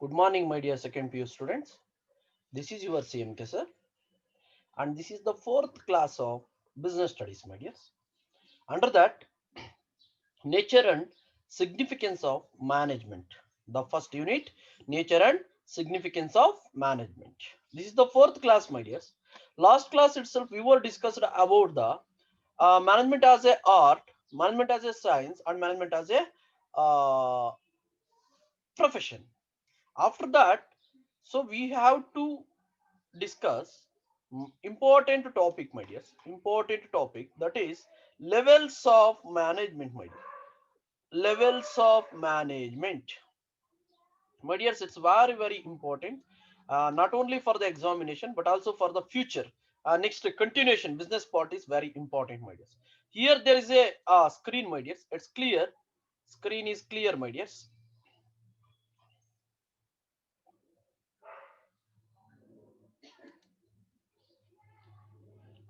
Good morning, my dear second PU students. This is your CMK sir, and this is the fourth class of business studies, my dears. Under that, nature and significance of management. The first unit, nature and significance of management. This is the fourth class, my dears. Last class itself, we were discussed about the management as a art, management as a science, and management as a profession. After that, so we have to discuss important topic, my dears, important topic, that is levels of management, my dear. Levels of management, my dears, it's very important, not only for the examination but also for the future. Next, continuation business part is very important, my dears. Here there is a screen, my dears. It's clear, screen is clear, my dears.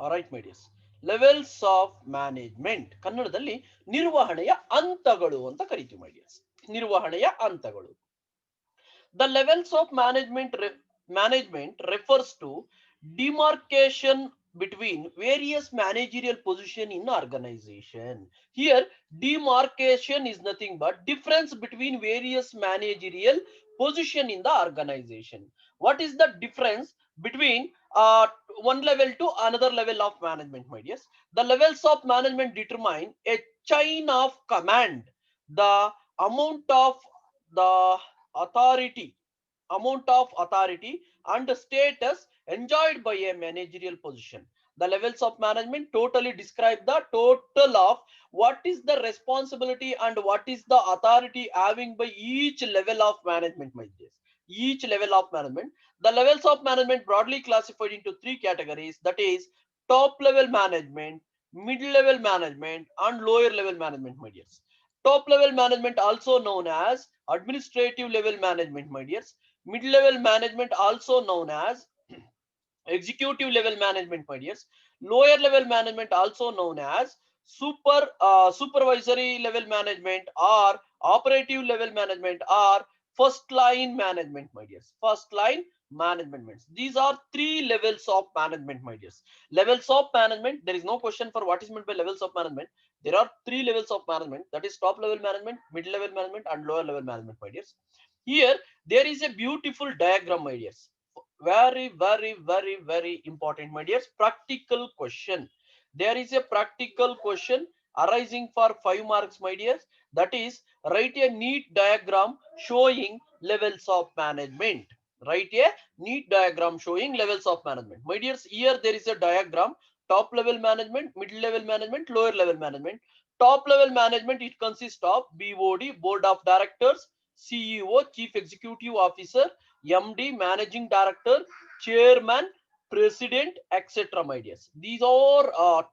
Alright, my dears. Levels of management ಕನ್ನಡದಲ್ಲಿ ನಿರ್ವಹಣೆಯ ಹಂತಗಳು ಅಂತ ಕರಿತೀವಿ, my dears. ನಿರ್ವಹಣೆಯ ಹಂತಗಳು. The levels of management refers to demarcation between various managerial position in organization. Here, demarcation is nothing but difference between various managerial position in the organization. What is the difference between one level to another level of management, my dears? The levels of management determine a chain of command, the amount of the authority and the status enjoyed by a managerial position. The levels of management totally describe the total of what is the responsibility and what is the authority having by each level of management, my dears. Each level of management. The levels of management broadly classified into three categories, that is top level management, mid level management, and lower level management, my dears. Top level management, also known as administrative level management, my dears. Mid level management, also known as executive level management, my dears. Lower level management, also known as supervisory level management, or operative level management, or first line management, my dears. First line management. These are three levels of management, my dears. Levels of management, there is no question for what is meant by levels of management. There are three levels of management, that is top level management, mid level management, and lower level management, my dears. Here there is a beautiful diagram, my dears. Very important, my dears. Practical question. There is a practical question arising for 5 marks, my dears. That is, write a neat diagram showing levels of management. Write a neat diagram showing levels of management, my dears. Here there is a diagram: top level management, middle level management, lower level management. Top level management, it consists of BOD, board of directors, CEO, chief executive officer, MD, managing director, chairman, president, etc., my dears. These are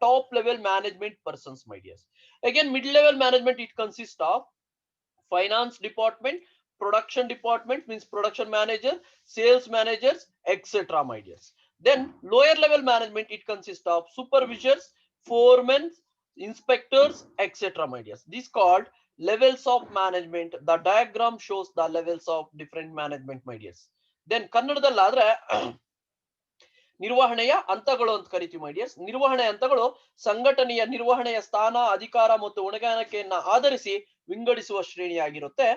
top level management persons, my dears. Again, mid level management, it consists of finance department, production department, means production manager, sales managers, etc., my dears. Then lower level management, it consists of supervisors, foremen, inspectors, etc., my dears. This called levels of management. The diagram shows the levels of different management, my dears. Then ಕನ್ನಡದಲ್ಲಾದ್ರೆ ನಿರ್ವಹಣೆಯ ಹಂತಗಳು ಅಂತ ಕರಿತೀವಿ, my dears. ನಿರ್ವಹಣೆ ಹಂತಗಳು ಸಂಘಟನೆಯ ನಿರ್ವಹಣೆಯ ಸ್ಥಾನ, ಅಧಿಕಾರ ಮತ್ತು ಹೊಣೆಗಾರಿಕೆಯನ್ನ ಆಧರಿಸಿ ವಿಂಗಡಿಸುವ ಶ್ರೇಣಿಯಾಗಿರುತ್ತೆ.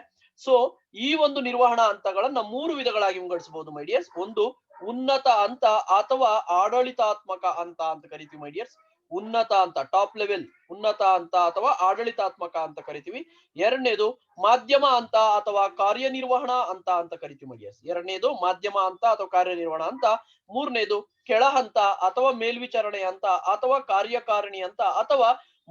ಸೊ ಈ ಒಂದು ನಿರ್ವಹಣಾ ಹಂತಗಳನ್ನ ಮೂರು ವಿಧಗಳಾಗಿ ವಿಂಗಡಿಸಬಹುದು, ಮೈ ಡಿಯರ್ಸ್. ಒಂದು ಉನ್ನತ ಹಂತ ಅಥವಾ ಆಡಳಿತಾತ್ಮಕ ಹಂತ ಅಂತ ಕರಿತೀವಿ, ಮೈ ಡಿಯರ್ಸ್. ಉನ್ನತ ಹಂತ, ಟಾಪ್ ಲೆವೆಲ್, ಉನ್ನತ ಹಂತ ಅಥವಾ ಆಡಳಿತಾತ್ಮಕ ಅಂತ ಕರಿತೀವಿ. ಎರಡನೇದು ಮಾಧ್ಯಮ ಹಂತ ಅಥವಾ ಕಾರ್ಯನಿರ್ವಹಣಾ ಹಂತ ಅಂತ ಕರಿತೀವಿ, ಮೈ ಡಿಯರ್ಸ್. ಎರಡನೇದು ಮಾಧ್ಯಮ ಹಂತ ಅಥವಾ ಕಾರ್ಯನಿರ್ವಹಣಾ ಹಂತ. ಮೂರನೇದು ಕೆಳ ಹಂತ ಅಥವಾ ಮೇಲ್ವಿಚಾರಣೆ ಹಂತ ಅಥವಾ ಕಾರ್ಯಕಾರಿಣಿ ಹಂತ ಅಥವಾ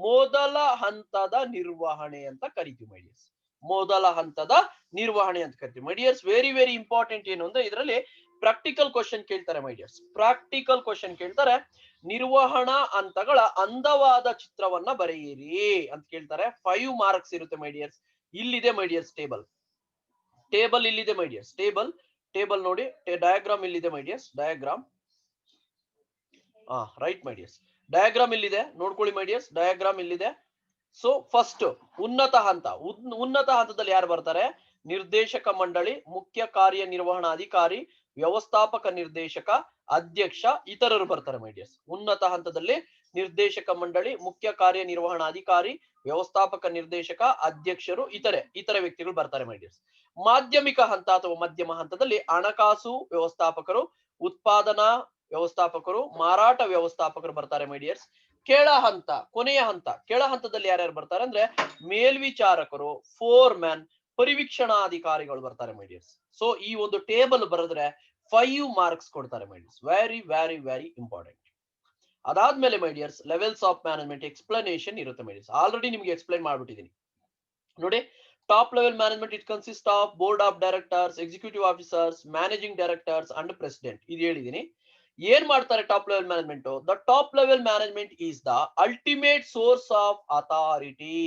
ಮೊದಲ ಹಂತದ ನಿರ್ವಹಣೆ ಅಂತ ಕರಿತೀವಿ, ಮೈ ಡಿಯರ್ಸ್. ಮೊದಲ ಹಂತದ ನಿರ್ವಹಣೆ ಅಂತ ಕರಿತೀವಿ, ಮೈ ಡಿಯರ್ಸ್. ವೆರಿ ಇಂಪಾರ್ಟೆಂಟ್ ಏನು ಅಂದ್ರೆ ಇದರಲ್ಲಿ ಪ್ರಾಕ್ಟಿಕಲ್ ಕ್ವಶನ್ ಕೇಳ್ತಾರೆ, ಮೈ ಡಿಯರ್ಸ್. ಪ್ರಾಕ್ಟಿಕಲ್ ಕ್ವಶನ್ ಕೇಳ್ತಾರೆ. ನಿರ್ವಹಣಾ ಹಂತಗಳ ಅಂದವಾದ ಚಿತ್ರವನ್ನ ಬರೆಯಿರಿ ಅಂತ ಕೇಳ್ತಾರೆ. 5 ಮಾರ್ಕ್ಸ್ ಇರುತ್ತೆ, ಮೈ ಡಿಯರ್ಸ್. ಇಲ್ಲಿದೆ, ಮೈ ಡಿಯರ್ಸ್, ಟೇಬಲ್ ಇಲ್ಲಿದೆ, ಮೈ ಡಿಯರ್ಸ್. ಟೇಬಲ್ ನೋಡಿ, ಡಯಾಗ್ರಾಮ್ ಇಲ್ಲಿದೆ, ಮೈ ಡಿಯರ್ಸ್. ಡಯಾಗ್ರಾಮ್ ರೈಟ್, ಮೈ ಡಿಯರ್ಸ್. ಡಯಾಗ್ರಾಮ್ ಇಲ್ಲಿದೆ, ನೋಡ್ಕೊಳ್ಳಿ, ಮೈ ಡಿಯರ್ಸ್. ಡಯಾಗ್ರಾಮ್ ಇಲ್ಲಿದೆ. ಸೊ ಫಸ್ಟ್ ಉನ್ನತ ಹಂತ. ಉನ್ನತ ಹಂತದಲ್ಲಿ ಯಾರು ಬರ್ತಾರೆ? ನಿರ್ದೇಶಕ ಮಂಡಳಿ, ಮುಖ್ಯ ಕಾರ್ಯನಿರ್ವಹಣಾಧಿಕಾರಿ, ವ್ಯವಸ್ಥಾಪಕ ನಿರ್ದೇಶಕ, ಅಧ್ಯಕ್ಷ, ಇತರರು ಬರ್ತಾರೆ ಮೈ ಡಿಯರ್ಸ್. ಉನ್ನತ ಹಂತದಲ್ಲಿ ನಿರ್ದೇಶಕ ಮಂಡಳಿ, ಮುಖ್ಯ ಕಾರ್ಯನಿರ್ವಹಣಾಧಿಕಾರಿ, ವ್ಯವಸ್ಥಾಪಕ ನಿರ್ದೇಶಕ, ಅಧ್ಯಕ್ಷರು, ಇತರೆ ವ್ಯಕ್ತಿಗಳು ಬರ್ತಾರೆ ಮೈ ಡಿಯರ್ಸ್. ಮಾಧ್ಯಮಿಕ ಹಂತ ಅಥವಾ ಮಧ್ಯಮ ಹಂತದಲ್ಲಿ ಹಣಕಾಸು ವ್ಯವಸ್ಥಾಪಕರು, ಉತ್ಪಾದನಾ ವ್ಯವಸ್ಥಾಪಕರು, ಮಾರಾಟ ವ್ಯವಸ್ಥಾಪಕರು ಬರ್ತಾರೆ ಮೈ ಡಿಯರ್ಸ್. ಕೆಳ ಹಂತ, ಕೊನೆಯ ಹಂತ, ಕೆಳ ಹಂತದಲ್ಲಿ ಯಾರ್ಯಾರು ಬರ್ತಾರೆ ಅಂದ್ರೆ ಮೇಲ್ವಿಚಾರಕರು, ಫೋರ್ಮ್ಯಾನ್, ಪರಿವೀಕ್ಷಣಾಧಿಕಾರಿಗಳು ಬರ್ತಾರೆ ಮೈ ಡಿಯರ್ಸ್. ಸೊ ಈ ಒಂದು ಟೇಬಲ್ ಬರೆದ್ರೆ 5 ಮಾರ್ಕ್ಸ್ ಕೊಡ್ತಾರೆ my dears. Very very very important. ಅದಾದ್ಮೇಲೆ my dears levels of management explanation ಇರುತ್ತೆ ಮೈ ಡಿಯರ್ಸ್. ಆಲ್ರೆಡಿ ನಿಮ್ಗೆ ಎಕ್ಸ್ಪ್ಲೈನ್ ಮಾಡ್ಬಿಟ್ಟಿದ್ದೀನಿ ನೋಡಿ. Top level management it consist of board of directors, executive officers, managing directors and president. ಇದು ಹೇಳಿದೀನಿ. ಏನ್ ಮಾಡ್ತಾರೆ top level management? The top level management is the ultimate source of authority.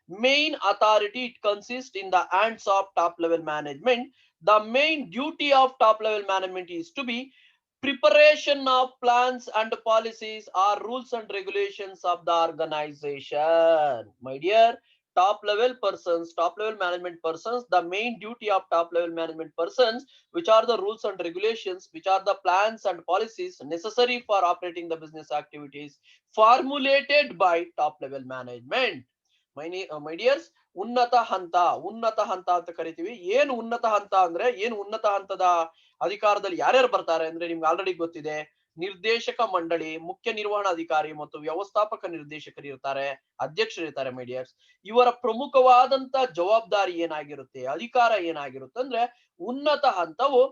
Main authority it consists in the hands of top level management. The main duty of top level management is to be preparation of plans and policies or rules and regulations of the organization. My dear top level persons, top level management persons, the main duty of top level management persons, which are the rules and regulations, which are the plans and policies necessary for operating the business activities formulated by top level management. My dears, ಉನ್ನತ ಹಂತ ಅಂತ ಕರಿತೀವಿ. ಏನು ಉನ್ನತ ಹಂತ ಅಂದ್ರೆ ಏನು? ಉನ್ನತ ಹಂತದ ಅಧಿಕಾರದಲ್ಲಿ ಯಾರ್ಯಾರು ಬರ್ತಾರೆ ಅಂದ್ರೆ ನಿಮ್ಗೆ ಆಲ್ರೆಡಿ ಗೊತ್ತಿದೆ. ನಿರ್ದೇಶಕ ಮಂಡಳಿ, ಮುಖ್ಯ ನಿರ್ವಹಣಾಧಿಕಾರಿ ಮತ್ತು ವ್ಯವಸ್ಥಾಪಕ ನಿರ್ದೇಶಕರು ಇರ್ತಾರೆ, ಅಧ್ಯಕ್ಷರು ಇರ್ತಾರೆ ಮೈ ಡಿಯರ್ಸ್. ಇವರ ಪ್ರಮುಖವಾದಂತ ಜವಾಬ್ದಾರಿ ಏನಾಗಿರುತ್ತೆ, ಅಧಿಕಾರ ಏನಾಗಿರುತ್ತೆ ಅಂದ್ರೆ ಉನ್ನತ ಹಂತವು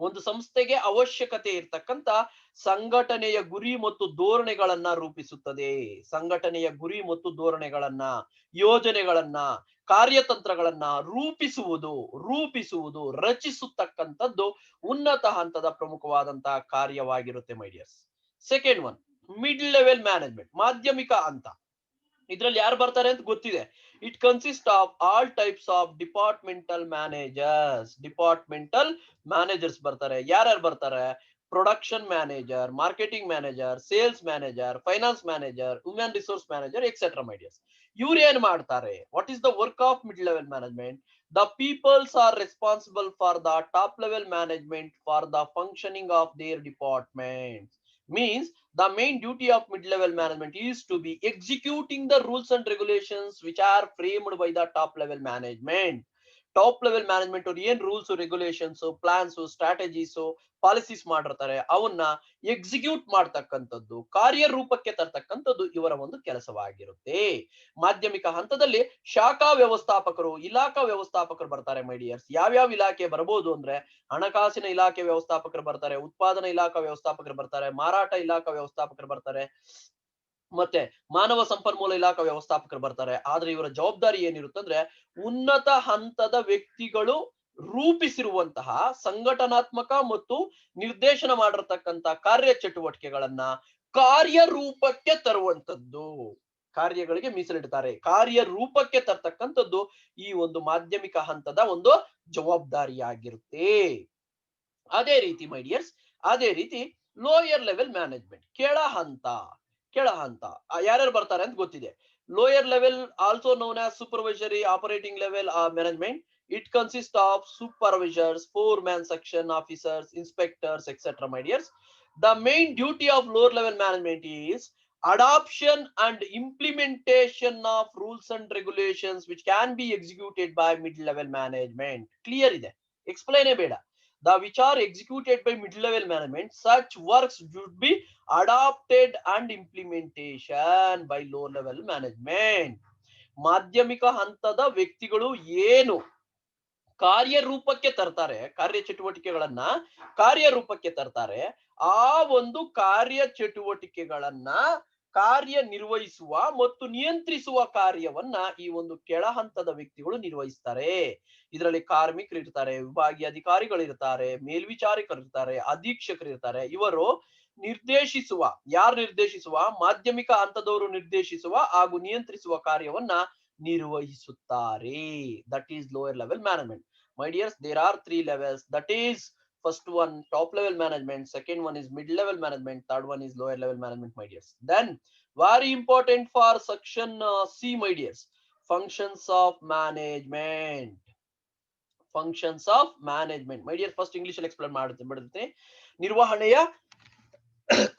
ಒಂದು ಸಂಸ್ಥೆಗೆ ಅವಶ್ಯಕತೆ ಇರ್ತಕ್ಕಂತ ಸಂಘಟನೆಯ ಗುರಿ ಮತ್ತು ಧೋರಣೆಗಳನ್ನ ರೂಪಿಸುತ್ತದೆ. ಸಂಘಟನೆಯ ಗುರಿ ಮತ್ತು ಧೋರಣೆಗಳನ್ನ, ಯೋಜನೆಗಳನ್ನ, ಕಾರ್ಯತಂತ್ರಗಳನ್ನ ರೂಪಿಸುವುದು ರಚಿಸತಕ್ಕಂಥದ್ದು ಉನ್ನತ ಹಂತದ ಪ್ರಮುಖವಾದಂತಹ ಕಾರ್ಯವಾಗಿರುತ್ತೆ my dears. Second one, mid level management, ಮಾಧ್ಯಮಿಕ ಹಂತ. ಇದ್ರಲ್ಲಿ ಯಾರು ಬರ್ತಾರೆ ಅಂತ ಗೊತ್ತಿದೆ. It consist of all types of departmental managers ಬರ್ತಾರೆ. ಯಾರ್ಯಾರು ಬರ್ತಾರೆ? Production manager, marketing manager, sales manager, finance manager, human resource manager, etcetera my dears. ಇವ್ರು ಏನ್ ಮಾಡ್ತಾರೆ? What is the work of mid level management? The peoples are responsible for the top level management for the functioning of their departments. Means the main duty of mid-level management is to be executing the rules and regulations which are framed by the top level management. Top level management ಅವ್ರು ಏನ್ rules, regulations, plans, strategies, policies ಮಾಡಿರ್ತಾರೆ ಅವನ್ನ execute ಮಾಡ್ತಕ್ಕಂಥದ್ದು, ಕಾರ್ಯರೂಪಕ್ಕೆ ತರ್ತಕ್ಕಂಥದ್ದು ಇವರ ಒಂದು ಕೆಲಸವಾಗಿರುತ್ತೆ. ಮಾಧ್ಯಮಿಕ ಹಂತದಲ್ಲಿ ಶಾಖಾ ವ್ಯವಸ್ಥಾಪಕರು, ಇಲಾಖಾ ವ್ಯವಸ್ಥಾಪಕರು ಬರ್ತಾರೆ ಮೈ ಡಿಯರ್ಸ್. ಯಾವ್ಯಾವ ಇಲಾಖೆ ಬರಬಹುದು ಅಂದ್ರೆ ಹಣಕಾಸಿನ ಇಲಾಖೆ ವ್ಯವಸ್ಥಾಪಕರು ಬರ್ತಾರೆ, ಉತ್ಪಾದನಾ ಇಲಾಖಾ ವ್ಯವಸ್ಥಾಪಕರು ಬರ್ತಾರೆ, ಮಾರಾಟ ಇಲಾಖಾ ವ್ಯವಸ್ಥಾಪಕರು ಬರ್ತಾರೆ, ಮತ್ತೆ ಮಾನವ ಸಂಪನ್ಮೂಲ ಇಲಾಖಾ ವ್ಯವಸ್ಥಾಪಕರು ಬರ್ತಾರೆ. ಆದ್ರೆ ಇವರ ಜವಾಬ್ದಾರಿ ಏನಿರುತ್ತೆ ಅಂದ್ರೆ ಉನ್ನತ ಹಂತದ ವ್ಯಕ್ತಿಗಳು ರೂಪಿಸಿರುವಂತಹ ಸಂಘಟನಾತ್ಮಕ ಮತ್ತು ನಿರ್ದೇಶನ ಮಾಡಿರತಕ್ಕಂತ ಕಾರ್ಯ ಚಟುವಟಿಕೆಗಳನ್ನ ಕಾರ್ಯರೂಪಕ್ಕೆ ತರುವಂತದ್ದು. ಕಾರ್ಯಗಳಿಗೆ ಮೀಸಲಿಡ್ತಾರೆ, ಕಾರ್ಯರೂಪಕ್ಕೆ ತರ್ತಕ್ಕಂಥದ್ದು ಈ ಒಂದು ಮಾಧ್ಯಮಿಕ ಹಂತದ ಒಂದು ಜವಾಬ್ದಾರಿಯಾಗಿರುತ್ತೆ. ಅದೇ ರೀತಿ ಮೈ ಡಿಯರ್ಸ್, ಅದೇ ರೀತಿ ಲೋಯರ್ ಲೆವೆಲ್ ಮ್ಯಾನೇಜ್ಮೆಂಟ್, ಕೆಳ ಹಂತ ಯಾರ್ಯಾರು ಬರ್ತಾರೆ ಅಂತ ಗೊತ್ತಿದೆ. Lower level also known as supervisory operating level management. It consist of supervisors, ಫೋರ್ಮ್ಯಾನ್, section officers, inspectors, etcetera my dears. The main duty of lower level management is adoption and implementation of rules and regulations which can be executed by mid-level management. Clear ಇದೆ, explain ಬೇಡ. The which are executed by mid-level management, such works should be adopted and implementation by low-level management. ಮಾಧ್ಯಮಿಕ ಹಂತದ ವ್ಯಕ್ತಿಗಳು ಏನು ಕಾರ್ಯರೂಪಕ್ಕೆ ತರ್ತಾರೆ, ಕಾರ್ಯ ಚಟುವಟಿಕೆಗಳನ್ನ ಕಾರ್ಯರೂಪಕ್ಕೆ ತರ್ತಾರೆ, ಆ ಒಂದು ಕಾರ್ಯ ಚಟುವಟಿಕೆಗಳನ್ನ ಕಾರ್ಯನಿರ್ವಹಿಸುವ ಮತ್ತು ನಿಯಂತ್ರಿಸುವ ಕಾರ್ಯವನ್ನ ಈ ಒಂದು ಕೆಳ ಹಂತದ ವ್ಯಕ್ತಿಗಳು ನಿರ್ವಹಿಸ್ತಾರೆ. ಇದರಲ್ಲಿ ಕಾರ್ಮಿಕರು ಇರ್ತಾರೆ, ವಿಭಾಗೀಯ ಅಧಿಕಾರಿಗಳು ಇರ್ತಾರೆ, ಮೇಲ್ವಿಚಾರಕರು ಇರ್ತಾರೆ, ಅಧೀಕ್ಷಕರು ಇರ್ತಾರೆ. ಇವರು ನಿರ್ದೇಶಿಸುವ, ಮಾಧ್ಯಮಿಕ ಹಂತದವರು ನಿರ್ದೇಶಿಸುವ ಹಾಗೂ ನಿಯಂತ್ರಿಸುವ ಕಾರ್ಯವನ್ನ ನಿರ್ವಹಿಸುತ್ತಾರೆ. That is lower level management. My dears, there are 3 levels. That is, first one top level management, second one is mid level management, third one is lower level management, my dears. Then very important for section C, my dears, functions of management. Functions of management. My dear, first English ಅಲ್ಲಿ explain ಮಾಡುತ್ತೆ. ನಿರ್ವಹಣೆಯ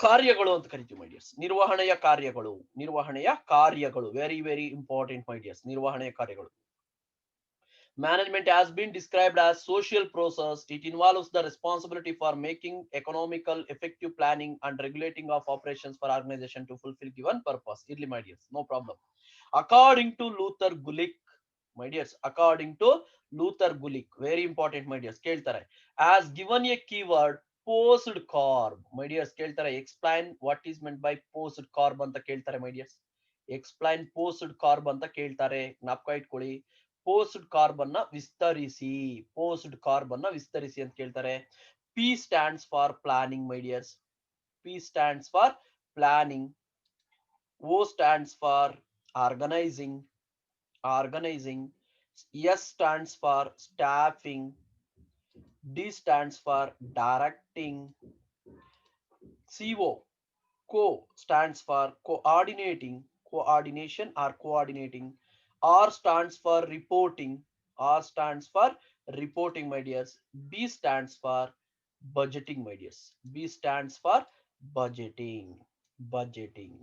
ಕಾರ್ಯಗಳು ಅಂತ ಕರಿತೀವಿ my dears. ನಿರ್ವಹಣೆಯ ಕಾರ್ಯಗಳು very very important my dears. ನಿರ್ವಹಣೆಯ ಕಾರ್ಯಗಳು. Management has been described as social process. It involves the responsibility for making economical, effective planning and regulating of operations for organization to fulfill given purpose. Irli, my dears, no problem. According to Luther Gulick, my dears, according to Luther Gulick, very important, my dears, keltare, as given a keyword post carb. My dears, keltare, explain what is meant by post carb anta keltare, my dears. Explain post carb anta keltare, ಜ್ಞಾಪಕ ಇಟ್ಕೊಳ್ಳಿ. ಪೋಸ್ಡ್ ಕಾರ್ಬನ್ನ ವಿಸ್ತರಿಸಿ ಅಂತ ಕೇಳ್ತಾರೆ. P stands for planning my dears. P stands for planning. O stands for organising. S stands for staffing. D stands for directing. CO co stands for coordination or coordinating. R stands for reporting. My dears. B stands for budgeting, my dears. B stands for budgeting.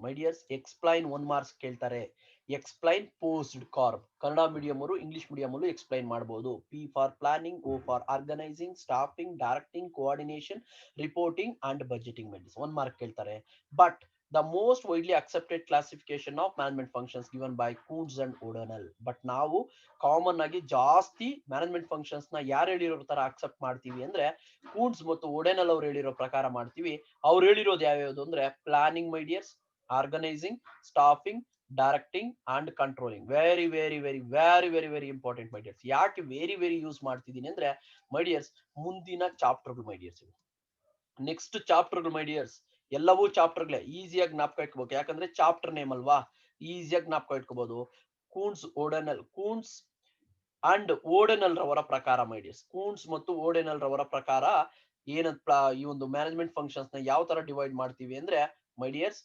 My dears, explain one marks keltare. Explain post carb. Kannada medium ಅವರು English medium ಅಲ್ಲೂ explain ಮಾಡಬಹುದು. P for planning, O for organizing, staffing, directing, coordination, reporting and budgeting. my dears, one mark keltare. But the most widely accepted classification of management functions given by Kuntz and O'Donnell. But ನಾವು common ಆಗಿ ಜಾಸ್ತಿ management functions ನ ಯಾರು ಹೇಳಿರೋ ತರ accept ಮಾಡ್ತೀವಿ ಅಂದ್ರೆ Coons ಮತ್ತು ಓಡೆನಲ್ ಅವ್ರು ಹೇಳಿರೋ ಪ್ರಕಾರ ಮಾಡ್ತೀವಿ. ಅವ್ರು ಹೇಳಿರೋದು ಯಾವ್ಯಾವುದು ಅಂದ್ರೆ planning my dears, organising, staffing, directing and controlling. Very very very very very very important my dears. ಯಾಕೆ ವೆರಿ ವೆರಿ ಯೂಸ್ ಮಾಡ್ತಿದ್ದೀನಿ ಅಂದ್ರೆ ಮೈ ಡಿಯರ್ಸ್ ಮುಂದಿನ ಚಾಪ್ಟರ್ಗಳು ಮೈ ಡಿಯರ್ಸ್. ನೆಕ್ಸ್ಟ್ ಚಾಪ್ಟರ್ಗಳು ಮೈ ಡಿಯರ್ಸ್ ಎಲ್ಲವೂ ಚಾಪ್ಟರ್ಗಳೇ. ಈಸಿಯಾಗಿ ಜ್ಞಾಪಕ ಇಟ್ಕೋಬೇಕು, ಯಾಕಂದ್ರೆ ಚಾಪ್ಟರ್ ನೇಮ್ ಅಲ್ವಾ, ಈಸಿಯಾಗಿ ಜ್ಞಾಪಕ ಇಟ್ಕೋಬಹುದು. ಕೂನ್ಸ್ ಅಂಡ್ ಓಡೆನಲ್ ರವರ ಪ್ರಕಾರ ಮೈ ಡಿಯರ್ಸ್, ಕೂನ್ಸ್ ಮತ್ತು ಓಡೆನಲ್ ರವರ ಪ್ರಕಾರ ಏನಂತ ಈ ಒಂದು ಮ್ಯಾನೇಜ್ಮೆಂಟ್ ಫಂಕ್ಷನ್ಸ್ ನ ಯಾವ ತರ ಡಿವೈಡ್ ಮಾಡ್ತೀವಿ ಅಂದ್ರೆ my dears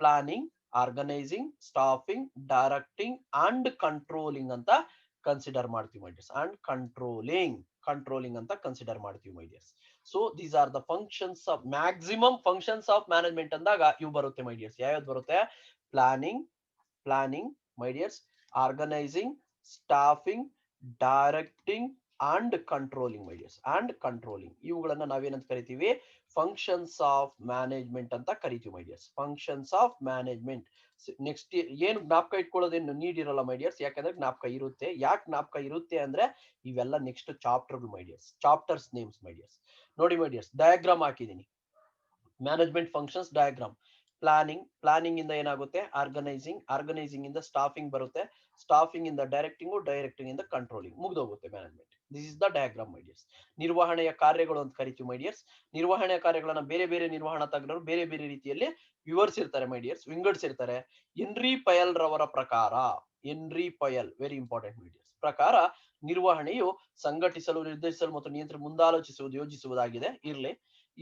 planning, organising, staffing, directing and controlling ಅಂತ ಕನ್ಸಿಡರ್ ಮಾಡ್ತೀವಿ ಮೈ ಡಿಯರ್ಸ್. ಅಂಡ್ ಕಂಟ್ರೋಲಿಂಗ್ ಅಂತ ಕನ್ಸಿಡರ್ ಮಾಡ್ತೀವಿ my dears. So these are the functions of maximum functions of management ಅಂದಾಗ ಇವು ಬರುತ್ತೆ ಮೈ ಡಿಯರ್ಸ್. ಯಾವ್ಯಾವ್ದು ಬರುತ್ತೆ? Planning my dears, organising, staffing, directing and controlling my dears. And controlling ಇವುಗಳನ್ನ ನಾವೇನಂತ ಕರಿತೀವಿ? ಫಂಕ್ಷನ್ಸ್ ಆಫ್ ಮ್ಯಾನೇಜ್ಮೆಂಟ್ ಅಂತ ಕರಿತೀವಿ my dears. Functions of management. Next ಏನು ಜ್ಞಾಪಕ ಇಟ್ಕೊಳ್ಳೋದೇನು ನೀಡ್ ಇರಲ್ಲ ಮೈ ಡಿಯರ್ಸ್, ಯಾಕಂದ್ರೆ ಜ್ಞಾಪಕ ಇರುತ್ತೆ. ಯಾಕೆ ಜ್ಞಾಪಕ ಇರುತ್ತೆ ಅಂದ್ರೆ ಇವೆಲ್ಲ ನೆಕ್ಸ್ಟ್ ಚಾಪ್ಟರ್ಗಳು my dears, chapters names my dears. ನೋಡಿ ಮೈ ಡಿಯರ್ಸ್, ಡಯಾಗ್ರಾಮ್ ಹಾಕಿದೀನಿ. Management functions diagram. ಪ್ಲಾನಿಂಗ್ ಇಂದ ಏನಾಗುತ್ತೆ? ಆರ್ಗನೈಸಿಂಗ್ ಇಂದ ಸ್ಟಾಫಿಂಗ್ ಬರುತ್ತೆ, ಸ್ಟಾಫಿಂಗ್ ಇಂದ ಡೈರೆಕ್ಟಿಂಗ್ ಇಂದ ಕಂಟ್ರೋಲಿಂಗ್, ಮುಗ್ದೋಗುತ್ತೆ management. This is the diagram my dears. ನಿರ್ವಹಣೆಯ ಕಾರ್ಯಗಳು ಅಂತ ಕರಿತೀವಿ ಮೈ ಡಿಯರ್ಸ್. ನಿರ್ವಹಣೆಯ ಕಾರ್ಯಗಳನ್ನ ಬೇರೆ ಬೇರೆ ನಿರ್ವಹಣಾ ತಜ್ಞರು ಬೇರೆ ಬೇರೆ ರೀತಿಯಲ್ಲಿ ವಿವರಿಸಿರ್ತಾರೆ ಮೈ ಡಿಯರ್ಸ್, ವಿಂಗಡಿಸಿರ್ತಾರೆ. ಹೆನ್ರಿ ಪಯಲ್ ರವರ ಪ್ರಕಾರ, ವೆರಿ ಇಂಪಾರ್ಟೆಂಟ್ ಮೈ ಡಿಯರ್ಸ್, ಪ್ರಕಾರ ನಿರ್ವಹಣೆಯು ಸಂಘಟಿಸಲು, ನಿರ್ಧರಿಸಲು ಮತ್ತು ನಿಯಂತ್ರಣ, ಮುಂದಾಲೋಚಿಸುವುದು, ಯೋಜಿಸುವುದಾಗಿದೆ. ಇರ್ಲಿ,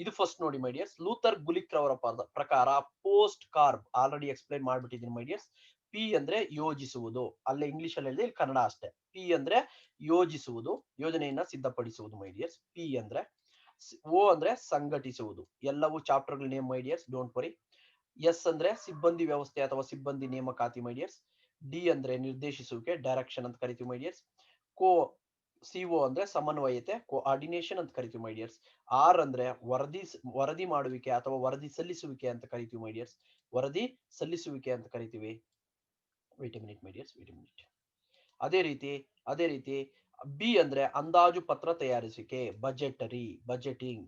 ಇದು ಫಸ್ಟ್ ನೋಡಿ ಮೈ ಡಿಯರ್ಸ್. ಲೂಥರ್ ಗುಲಿಕ್ ರವರ ಪ್ರಕಾರ ಪೋಸ್ಟ್ ಕಾರ್ಬ್ ಆಲ್ರೆಡಿ ಎಕ್ಸ್ಪ್ಲೈನ್ ಮಾಡ್ಬಿಟ್ಟಿದ್ದೀನಿ ಮೈ ಡಿಯರ್ಸ್. ಪಿ ಅಂದ್ರೆ ಯೋಜಿಸುವುದು, ಅಲ್ಲೇ ಇಂಗ್ಲಿಷ್ ಅಲ್ಲಿ ಹೇಳಿದ್ರೆ ಕನ್ನಡ ಅಷ್ಟೇ. ಪಿ ಅಂದ್ರೆ ಯೋಜಿಸುವುದು, ಯೋಜನೆಯನ್ನ ಸಿದ್ಧಪಡಿಸುವುದು ಮೈ ಡಿಯರ್ಸ್. ಪಿ ಅಂದ್ರೆ. ಓ ಅಂದ್ರೆ ಸಂಘಟಿಸುವುದು, ಎಲ್ಲವೂ ಚಾಪ್ಟರ್ಗಳ name my dears, don't worry. S ಅಂದ್ರೆ ಸಿಬ್ಬಂದಿ ವ್ಯವಸ್ಥೆ ಅಥವಾ ಸಿಬ್ಬಂದಿ ನೇಮಕಾತಿ ಮೈ ಡಿಯರ್ಸ್. ಡಿ ಅಂದ್ರೆ ನಿರ್ದೇಶಿಸುವಿಕೆ, ಡೈರೆಕ್ಷನ್ ಅಂತ ಕರಿತೀವಿ ಮೈ ಡಿಯರ್ಸ್. CO ಅಂದ್ರೆ ಸಮನ್ವಯತೆ, ಕೋಆರ್ಡಿನೇಷನ್ ಅಂತ ಕರಿತೀವಿ ಮೈ ಡಿಯರ್ಸ್. ಆರ್ ಅಂದ್ರೆ ವರದಿ ಮಾಡುವಿಕೆ ಅಥವಾ ವರದಿ ಸಲ್ಲಿಸುವಿಕೆ ಅಂತ ಕರಿತೀವಿ ಮೈ ಡಿಯರ್ಸ್. ವರದಿ ಸಲ್ಲಿಸುವಿಕೆ ಅಂತ ಕರಿತೀವಿ. Wait a minute my dears, wait a minute. ಅದೇ ರೀತಿ ಬಿ ಅಂದ್ರೆ ಅಂದಾಜು ಪತ್ರ ತಯಾರಿಸುವಿಕೆ, ಬಜೆಟಿಂಗ್.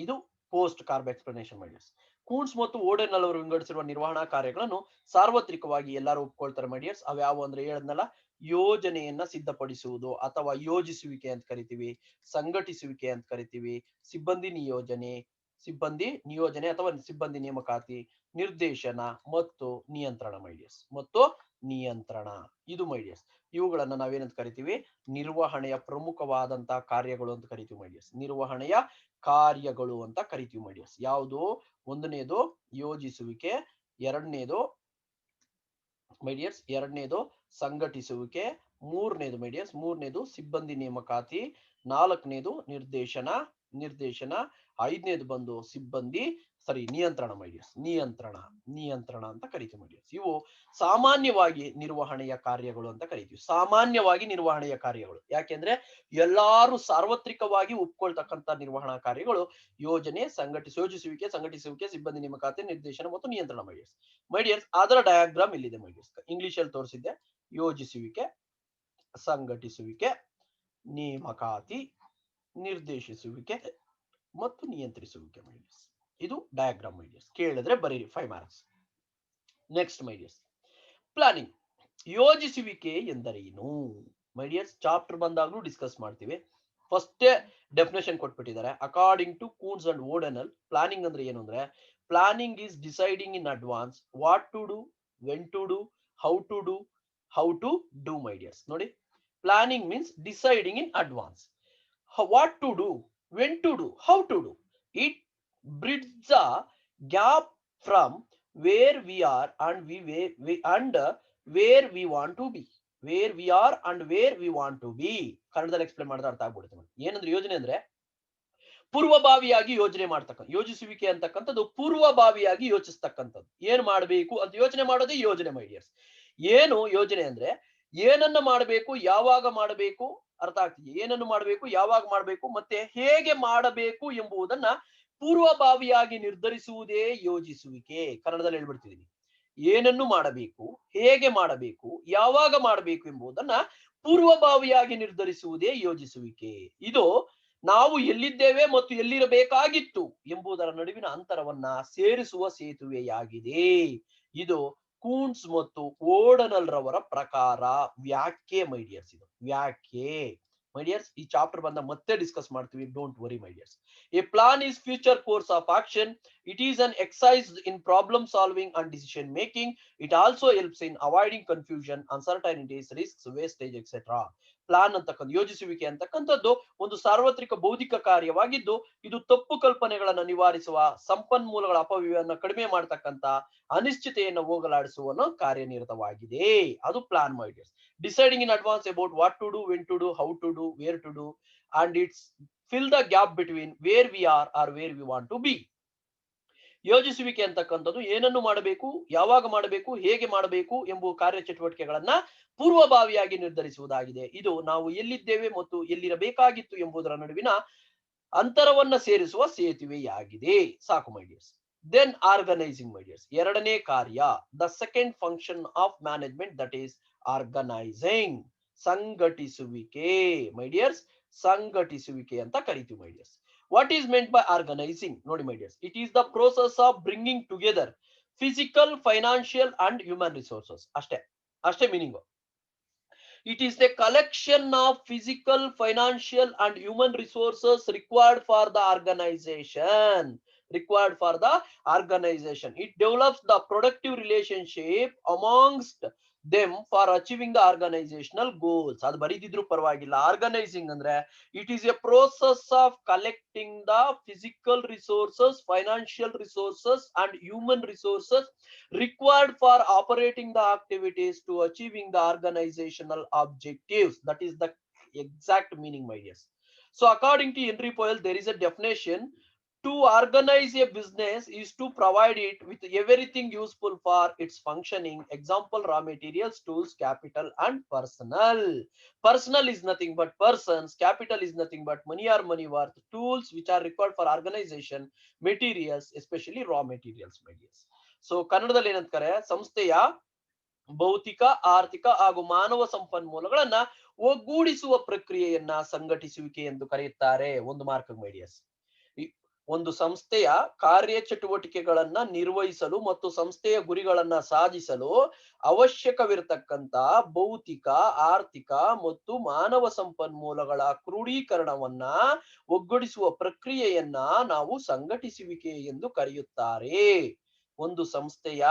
ಇದು POSDCORB explanation my dears. Koontz ಮತ್ತು ಓಡೆನಲ್ ಅವರು ವಿಂಗಡಿಸಿರುವ ನಿರ್ವಹಣಾ ಕಾರ್ಯಗಳನ್ನು ಸಾರ್ವತ್ರಿಕವಾಗಿ ಎಲ್ಲರೂ ಒಪ್ಕೊಳ್ತಾರೆ ಮೈ ಡಿಯರ್ಸ್. ಅವ್ಯಾವು ಅಂದ್ರೆ ಹೇಳದ್ನಲ್ಲ, ಯೋಜನೆಯನ್ನ ಸಿದ್ಧಪಡಿಸುವುದು ಅಥವಾ ಯೋಜಿಸುವಿಕೆ ಅಂತ ಕರಿತೀವಿ, ಸಂಘಟಿಸುವಿಕೆ ಅಂತ ಕರಿತೀವಿ, ಸಿಬ್ಬಂದಿ ನಿಯೋಜನೆ ಅಥವಾ ಸಿಬ್ಬಂದಿ ನೇಮಕಾತಿ, ನಿರ್ದೇಶನ ಮತ್ತು ನಿಯಂತ್ರಣ ಮೈ ಡಿಯರ್ಸ್. ಇದು ಮೈ ಡಿಯರ್ಸ್. ಇವುಗಳನ್ನ ನಾವೇನಂತ ಕರಿತೀವಿ? ನಿರ್ವಹಣೆಯ ಪ್ರಮುಖವಾದಂತಹ ಕಾರ್ಯಗಳು ಅಂತ ಕರಿತೀವಿ ಮೈ ಡಿಯರ್ಸ್. ನಿರ್ವಹಣೆಯ ಕಾರ್ಯಗಳು ಅಂತ ಕರಿತೀವಿ ಮೈ ಡಿಯರ್ಸ್. ಯಾವುದು? ಒಂದನೇದು ಯೋಜಿಸುವಿಕೆ, ಎರಡನೇದು ಸಂಘಟಿಸುವಿಕೆ, ಮೂರನೇದು ಮೈಡಿಯರ್ಸ್, ಮೂರನೇದು ಸಿಬ್ಬಂದಿ ನೇಮಕಾತಿ, ನಾಲ್ಕನೇದು ನಿರ್ದೇಶನ, ಐದನೇದು ಬಂದು ನಿಯಂತ್ರಣ ಮೈಡಿಯರ್ಸ್, ನಿಯಂತ್ರಣ ಅಂತ ಕರಿತೀವಿ ಮೈಡಿಯರ್ಸ್. ಇವು ಸಾಮಾನ್ಯವಾಗಿ ನಿರ್ವಹಣೆಯ ಕಾರ್ಯಗಳು ಅಂತ ಕರಿತೀವಿ. ಸಾಮಾನ್ಯವಾಗಿ ನಿರ್ವಹಣೆಯ ಕಾರ್ಯಗಳು ಯಾಕೆಂದ್ರೆ ಎಲ್ಲಾರು ಸಾರ್ವತ್ರಿಕವಾಗಿ ಒಪ್ಕೊಳ್ತಕ್ಕಂತ ನಿರ್ವಹಣಾ ಕಾರ್ಯಗಳು ಯೋಜನೆ, ಸಂಘಟಿಸುವಿಕೆ, ಸಿಬ್ಬಂದಿ ನೇಮಕಾತಿ, ನಿರ್ದೇಶನ ಮತ್ತು ನಿಯಂತ್ರಣ ಮೈಡಿಯರ್ಸ್. ಅದರ ಡಯಾಗ್ರಾಮ್ ಇಲ್ಲಿದೆ ಮೈಡಿಯರ್ಸ್, ಇಂಗ್ಲಿಷ್ ಅಲ್ಲಿ ತೋರಿಸಿದ್ದೆ. ಯೋಜಿಸುವಿಕೆ, ಸಂಘಟಿಸುವಿಕೆ, ನೇಮಕಾತಿ, ನಿರ್ದೇಶಿಸುವಿಕೆ ಮತ್ತು ನಿಯಂತ್ರಿಸುವಿಕೆ ಮೈಡಿಯರ್ಸ್. ಇದು ಡಯಾಗ್ರಾಮ್ ಮೈಡಿಯರ್ಸ್. ಕೇಳಿದ್ರೆ ಬರೀರಿ, 5 ಮಾರ್ಕ್ಸ್. Next my dears, planning. ಯೋಜಿಸುವಿಕೆ ಎಂದರೇನು ಮೈಡಿಯರ್ಸ್? ಚಾಪ್ಟರ್ ಬಂದಾಗ್ಲೂ ಡಿಸ್ಕಸ್ ಮಾಡ್ತೀವಿ. ಫಸ್ಟ್ ಡೆಫಿನೇಷನ್ ಕೊಟ್ಬಿಟ್ಟಿದ್ದಾರೆ. According to Koontz and O'Donnell, planning ಅಂದ್ರೆ ಏನು ಅಂದ್ರೆ, planning is deciding in advance what to do, when to do, how to do my dears. ನೋಡಿ, planning means deciding in advance. What to do, when to do, how to do. It bridges the gap from where we are and where we want to be. Where we are and where we want to be. ಕನ್ನಡದಲ್ಲಿ explain ಮಾಡಿದ್ರೆ ಅರ್ಥ ಆಗ್ಬಿಡುತ್ತೆ. ಏನಂದ್ರೆ ಯೋಜನೆ ಅಂದ್ರೆ ಪೂರ್ವಭಾವಿಯಾಗಿ ಯೋಜನೆ ಮಾಡ್ತಕ್ಕಂಥ, ಯೋಜಿಸುವಿಕೆ ಅಂತಕ್ಕಂಥದ್ದು ಪೂರ್ವಭಾವಿಯಾಗಿ ಯೋಚಿಸ್ತಕ್ಕಂಥದ್ದು. ಏನ್ ಮಾಡಬೇಕು ಅಂತ ಯೋಚನೆ ಮಾಡೋದೇ ಯೋಜನೆ ಮೈಡಿಯರ್ಸ್. ಏನು ಯೋಜನೆ ಅಂದ್ರೆ ಏನನ್ನ ಮಾಡಬೇಕು, ಯಾವಾಗ ಮಾಡಬೇಕು, ಅರ್ಥ ಆಗ್ತಿದೆ? ಏನನ್ನು ಮಾಡಬೇಕು, ಯಾವಾಗ ಮಾಡಬೇಕು, ಮತ್ತೆ ಹೇಗೆ ಮಾಡಬೇಕು ಎಂಬುದನ್ನ ಪೂರ್ವಭಾವಿಯಾಗಿ ನಿರ್ಧರಿಸುವುದೇ ಯೋಜಿಸುವಿಕೆ. ಕನ್ನಡದಲ್ಲಿ ಹೇಳ್ಬಿಡ್ತಿದ್ದೀನಿ. ಏನನ್ನು ಮಾಡಬೇಕು, ಹೇಗೆ ಮಾಡಬೇಕು, ಯಾವಾಗ ಮಾಡಬೇಕು ಎಂಬುದನ್ನ ಪೂರ್ವಭಾವಿಯಾಗಿ ನಿರ್ಧರಿಸುವುದೇ ಯೋಜಿಸುವಿಕೆ. ಇದು ನಾವು ಎಲ್ಲಿದ್ದೇವೆ ಮತ್ತು ಎಲ್ಲಿರಬೇಕಾಗಿತ್ತು ಎಂಬುದರ ನಡುವಿನ ಅಂತರವನ್ನ ಸೇರಿಸುವ ಸೇತುವೆಯಾಗಿದೆ. ಇದು ಕೂನ್ಸ್ ಮತ್ತು ಓಡನಲ್ ರವರ ಪ್ರಕಾರ ವ್ಯಾಖ್ಯೆ ಮೈಡಿಯರ್ಸ್. ಇದು ವ್ಯಾಖ್ಯೆ ಮೈಡಿಯರ್ಸ್. ಈ ಚಾಪ್ಟರ್ ಬಂದ ಮತ್ತೆ ಡಿಸ್ಕಸ್ ಮಾಡ್ತೀವಿ, don't worry my dears. A plan is future course of action. It is an exercise in problem solving and decision making. It also helps in avoiding confusion, uncertainties, risks, wastage etcetera. Plan ಅಂತಕ್ಕಂಥ, ಯೋಜಿಸುವಿಕೆ ಅಂತಕ್ಕಂಥದ್ದು ಒಂದು ಸಾರ್ವತ್ರಿಕ ಬೌದ್ಧಿಕ ಕಾರ್ಯವಾಗಿದ್ದು, ಇದು ತಪ್ಪು ಕಲ್ಪನೆಗಳನ್ನ ನಿವಾರಿಸುವ, ಸಂಪನ್ಮೂಲಗಳ ಅಪವ್ಯಯವನ್ನು ಕಡಿಮೆ ಮಾಡತಕ್ಕಂತ, ಅನಿಶ್ಚಿತೆಯನ್ನು ಹೋಗಲಾಡಿಸುವ ಕಾರ್ಯನಿರತವಾಗಿದೆ. ಅದು plan my dears. Deciding in advance about what to do, when to do, how to do, where to do, and it's fill the gap between where we are are where we want to be. ಯೋಜಿಸುವಿಕೆ ಅಂತಕ್ಕಂಥದ್ದು ಏನನ್ನು ಮಾಡಬೇಕು, ಯಾವಾಗ ಮಾಡಬೇಕು, ಹೇಗೆ ಮಾಡಬೇಕು ಎಂಬುವ ಕಾರ್ಯಚಟುವಟಿಕೆಗಳನ್ನ ಪೂರ್ವಭಾವಿಯಾಗಿ ನಿರ್ಧರಿಸುವುದಾಗಿದೆ. ಇದು ನಾವು ಎಲ್ಲಿದ್ದೇವೆ ಮತ್ತು ಎಲ್ಲಿರಬೇಕಾಗಿತ್ತು ಎಂಬುದರ ನಡುವಿನ ಅಂತರವನ್ನ ಸೇರಿಸುವ ಸೇತುವೆಯಾಗಿದೆ. ಸಾಕು ಮೈಡಿಯರ್ಸ್. ದೆನ್ ಆರ್ಗನೈಸಿಂಗ್ ಮೈಡಿಯರ್ಸ್, ಎರಡನೇ ಕಾರ್ಯ. The second function of management, that is organizing, ಸಂಘಟಿಸುವಿಕೆ ಮೈಡಿಯರ್ಸ್. ಸಂಘಟಿಸುವಿಕೆ ಅಂತ ಕರಿತೀವಿ my dears. What is meant by organizing? ನೋಡಿ my dears, it is the process of bringing together physical, financial and human resources. ಅಷ್ಟೇ meaning. It is the collection of physical, financial and human resources required for the organization. It develops the productive relationship amongst them for achieving the organizational goals. ಅದು ಬರೀದಿದ್ರು ಪರವಾಗಿಲ್ಲ. Organising ಅಂದ್ರೆ it is a process of collecting the physical resources, financial resources and human resources required for operating the activities to achieving the organizational objectives. That is the exact meaning, my dears. So according to Henry Powell, there is a definition. To organize a business is to provide it with everything useful for its functioning. Example, raw materials, tools, capital and personnel. Personal is nothing but persons. Capital is nothing but money or money worth. Tools which are required for organization. Materials, especially raw materials, my dears. So ಕನ್ನಡದಲ್ಲಿ ಏನಂತಾರೆ, ಸಂಸ್ಥೆಯ ಭೌತಿಕ, ಆರ್ಥಿಕ ಹಾಗೂ ಮಾನವ ಸಂಪನ್ಮೂಲಗಳನ್ನ ಒಗ್ಗೂಡಿಸುವ ಪ್ರಕ್ರಿಯೆಯನ್ನ ಸಂಘಟಿಸುವಿಕೆ ಎಂದು ಕರೆಯುತ್ತಾರೆ. ಒಂದು ಮಾರ್ಕ್ ಮೈಡಿಯರ್ಸ್. ಒಂದು ಸಂಸ್ಥೆಯ ಕಾರ್ಯಚಟುವಟಿಕೆಗಳನ್ನ ನಿರ್ವಹಿಸಲು ಮತ್ತು ಸಂಸ್ಥೆಯ ಗುರಿಗಳನ್ನ ಸಾಧಿಸಲು ಅವಶ್ಯಕವಿರತಕ್ಕಂತ ಭೌತಿಕ, ಆರ್ಥಿಕ ಮತ್ತು ಮಾನವ ಸಂಪನ್ಮೂಲಗಳ ಕ್ರೋಢೀಕರಣವನ್ನ ಒಗ್ಗೂಡಿಸುವ ಪ್ರಕ್ರಿಯೆಯನ್ನ ನಾವು ಸಂಘಟಿಸುವಿಕೆ ಎಂದು ಕರೆಯುತ್ತಾರೆ. ಒಂದು ಸಂಸ್ಥೆಯ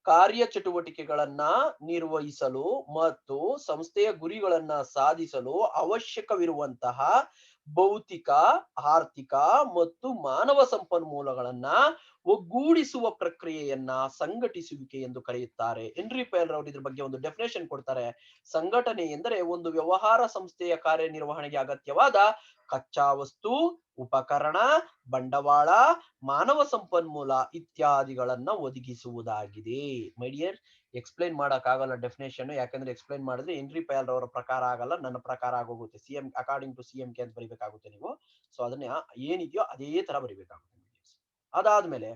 ಕಾರ್ಯಚಟುವಟಿಕೆಗಳನ್ನ ನಿರ್ವಹಿಸಲು ಮತ್ತು ಸಂಸ್ಥೆಯ ಗುರಿಗಳನ್ನ ಸಾಧಿಸಲು ಅವಶ್ಯಕವಿರುವಂತಹ ಭೌತಿಕ, ಆರ್ಥಿಕ ಮತ್ತು ಮಾನವ ಸಂಪನ್ಮೂಲಗಳನ್ನ ಒಗ್ಗೂಡಿಸುವ ಪ್ರಕ್ರಿಯೆಯನ್ನ ಸಂಘಟಿಸುವಿಕೆ ಎಂದು ಕರೆಯುತ್ತಾರೆ. ಹೆನ್ರಿ ಪೇಲ್ ರವರು ಇದ್ರ ಬಗ್ಗೆ ಒಂದು ಡೆಫಿನೇಷನ್ ಕೊಡ್ತಾರೆ. ಸಂಘಟನೆ ಎಂದರೆ ಒಂದು ವ್ಯವಹಾರ ಸಂಸ್ಥೆಯ ಕಾರ್ಯನಿರ್ವಹಣೆಗೆ ಅಗತ್ಯವಾದ ಕಚ್ಚಾ ವಸ್ತು, ಉಪಕರಣ, ಬಂಡವಾಳ, ಮಾನವ ಸಂಪನ್ಮೂಲ ಇತ್ಯಾದಿಗಳನ್ನ ಒದಗಿಸುವುದಾಗಿದೆ. ಮೈ ಡಿಯರ್, ಎಕ್ಸ್ಪ್ಲೈನ್ ಮಾಡಕ್ ಆಗಲ್ಲ ಡೆಫಿನೇಷನ್, ಯಾಕಂದ್ರೆ ಎಕ್ಸ್ಪ್ಲೈನ್ ಮಾಡಿದ್ರೆ ಹೆನ್ರಿ ಪೇಲ್ ರವರ ಪ್ರಕಾರ ಆಗಲ್ಲ, ನನ್ನ ಪ್ರಕಾರ ಆಗೋಗುತ್ತೆ. CM according to CM K ಅಂತ ಬರಿಬೇಕಾಗುತ್ತೆ ನೀವು. ಸೊ ಅದನ್ನ ಏನಿದೆಯೋ ಅದೇ ತರ ಬರಿಬೇಕಾಗುತ್ತೆ. ಅದಾದ್ಮೇಲೆ